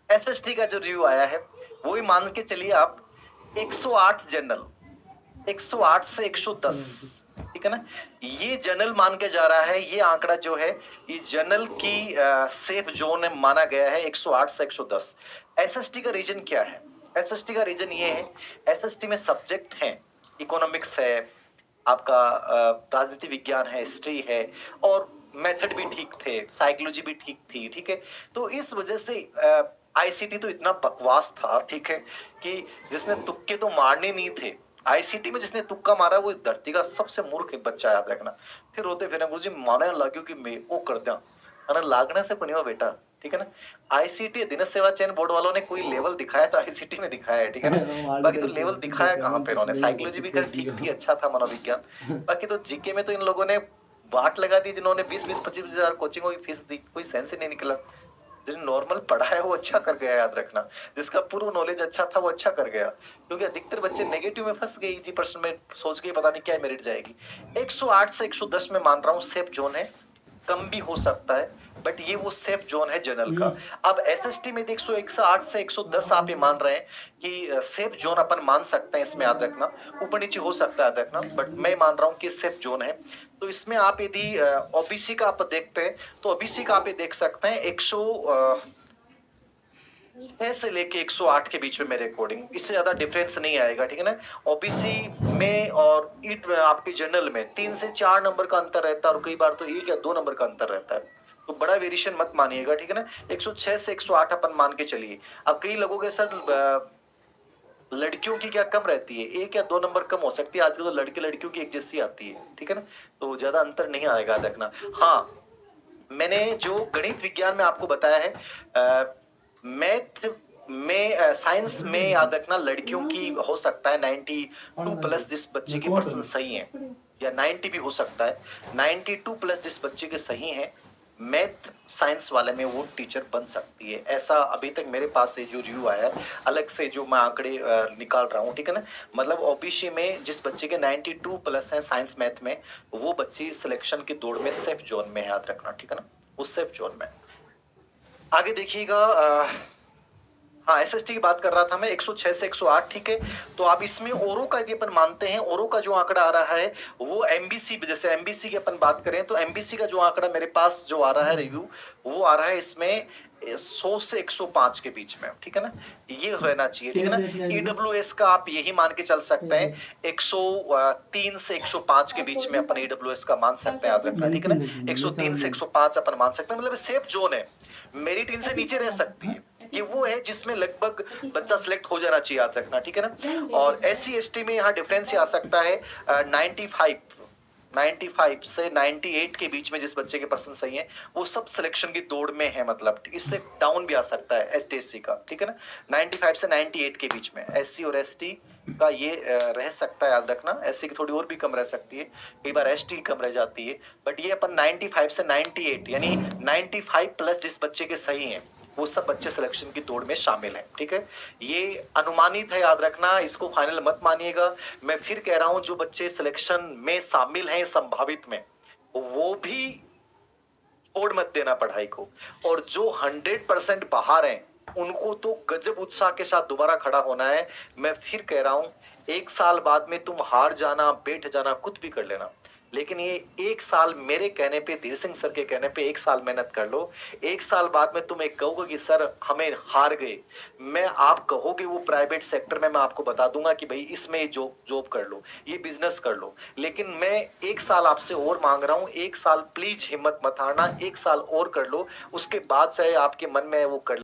SST का जो review आया है वही मान के चलिए आप 108 जनरल, 108 से 110, ठीक है ना। ये जनरल मान के जा रहा है, ये आंकड़ा जो है ये जनरल की सेफ जोन माना गया है 108 से 110। एसएसटी का रीजन क्या है? एसएसटी का रीजन ये है, एसएसटी में सब्जेक्ट हैं, इकोनॉमिक्स है, आपका राजनीति विज्ञान है, हिस्ट्री है, और मेथड भी ठीक थे, साइकोलॉजी भी ठीक थी, ठीक है। तो इस वजह से आईसीटी तो इतना बकवास था, ठीक है, कि जिसने तुक्के तो मारने नहीं थे। आईसीटी में जिसने तुक्का मारा वो इस धरती का सबसे मूर्ख बच्चा, याद रखना। फिर रोते फिर गुरुजी माने लाग्यो कि मैं वो कर दिया, है ना, लागने से पुनिया बेटा, ठीक है ना। आईसीटी दिन सेवा चयन बोर्ड वालों ने कोई लेवल दिखाया तो आईसीटी में दिखाया है, ठीक है ना। बाकी तो लेवल दिखाया कहाँ पे उन्होंने? साइकोलॉजी भी कर ठीक थी, अच्छा था मनोविज्ञान। बाकी तो जीके में तो इन लोगों ने बाट लगा दी, जिन्होंने 20-25 हजार कोचिंगों की फीस दी, कोई सेंस ही नहीं निकला। जिन्हें नॉर्मल पढ़ा है वो अच्छा कर गया, याद रखना। जिसका पूर्व नॉलेज अच्छा था वो अच्छा कर गया, क्योंकि अधिकतर बच्चे नेगेटिव में फंस गए, इजी पर्सन में सोच के पता नहीं क्या मेरिट जाएगी। 108 से 110 में मान रहा हूँ सेफ जोन है, कम भी हो सकता है, बट ये वो सेफ जोन है जनरल का। अब एसएसटी में 108 से 110 आप ये मान रहे हैं कि सेफ जोन अपन मान सकते हैं, इसमें याद रखना, ऊपर नीचे हो सकता है याद रखना, बट मैं मान रहा हूँ कि सेफ जोन है। तो इसमें आप यदि ओबीसी का आप देखते हैं तो ओबीसी का आप ये देख सकते हैं 106 से लेके 108 के बीच में मेरे अकॉर्डिंग, इससे ज्यादा डिफरेंस नहीं आएगा, ठीक है ना। ओबीसी में और ईट आपके जनरल में 3 से 4 नंबर का अंतर रहता है, और कई बार तो 1 या 2 नंबर का अंतर रहता है, तो बड़ा वेरिएशन मत मानिएगा, ठीक है ना। 106 से 108 अपन मान के चलिए। अब कई लोगों के सर लड़कियों की क्या कम रहती है, 1 या 2 नंबर कम हो सकती है, आजकल तो लड़के लड़कियों की एक जैसी आती है, ठीक है ना, तो ज्यादा अंतर नहीं आएगा देखना। हाँ, मैंने जो गणित विज्ञान में आपको बताया है, मैथ में, साइंस में याद रखना, लड़कियों की हो सकता है 92 प्लस जिस बच्चे की परसेंट सही है, या 90 भी हो सकता है, 92 प्लस जिस बच्चे के सही है, मैथ साइंस वाले में वो टीचर बन सकती है। ऐसा अभी तक मेरे पास से जो रिव्यू आया है, अलग से जो मैं आंकड़े निकाल रहा हूँ, ठीक है ना। मतलब ओबीसी में जिस बच्चे के 92 प्लस है साइंस मैथ में, वो बच्ची सिलेक्शन की दौड़ में सेफ जोन में, याद रखना, ठीक है ना, उस सेफ जोन में। आगे देखिएगा, हाँ एसएसटी की बात कर रहा था मैं, 106 से 108, ठीक है। तो आप इसमें ओरो का यदि अपन मानते हैं, ओरो का जो आंकड़ा आ रहा है वो एमबीसी, जैसे एमबीसी की अपन बात करें तो एमबीसी का जो आंकड़ा मेरे पास जो आ रहा है रिव्यू, वो आ रहा है इसमें 100 से 105 के बीच में, ठीक है ना, ये रहना चाहिए, ठीक है ना। ईडब्ल्यूएस का आप यही मान के चल सकते हैं, 103 से 105 के बीच में अपन ईडब्ल्यूएस का मान सकते हैं, याद रखना, ठीक है ना। 103 से 105 अपन मान सकते हैं, मतलब सेफ जोन है, मेरिट इनसे नीचे रह सकती है। ये वो है जिसमें लगभग बच्चा सिलेक्ट हो जाना चाहिए, याद रखना, ठीक है ना। और एससी एसटी में यहाँ डिफरेंस आ सकता है 95 से 98 के बीच में जिस बच्चे के परसेंट सही है वो सब सिलेक्शन की दौड़ में है, मतलब इससे डाउन भी आ सकता है एसटी एससी का, ठीक है ना। 95 से 98 के बीच में एससी और एसटी का ये रह सकता है, याद रखना। एससी की थोड़ी और भी कम रह सकती है, कई बार एसटी कम रह जाती है, बट ये अपन 95 से 98 यानी 95 प्लस जिस बच्चे के सही है वो सब बच्चे सिलेक्शन की दौड़ में शामिल हैं, ठीक है। ये अनुमानित है, याद रखना, इसको फाइनल मत मानिएगा। मैं फिर कह रहा हूं, जो बच्चे सिलेक्शन में शामिल हैं संभावित में, वो भी छोड़ मत देना पढ़ाई को, और जो 100% बाहर हैं उनको तो गजब उत्साह के साथ दोबारा खड़ा होना है। मैं फिर कह रहा हूं, 1 साल बाद में तुम हार जाना, बैठ जाना, कुछ भी कर लेना, लेकिन ये 1 साल मेरे कहने पे, धीर सिंह सर के कहने पे 1 साल मेहनत कर लो। 1 साल बाद में तुम एक कहोगे कि सर हमें हार गए, मैं आप कहोगे वो प्राइवेट सेक्टर में मैं आपको बता दूंगा कि भाई इसमें जॉब कर लो, ये बिजनेस कर लो, लेकिन मैं 1 साल आपसे और मांग रहा हूँ। 1 साल प्लीज हिम्मत मत हारना, 1 साल और कर लो, उसके बाद चाहे आपके मन में वो कर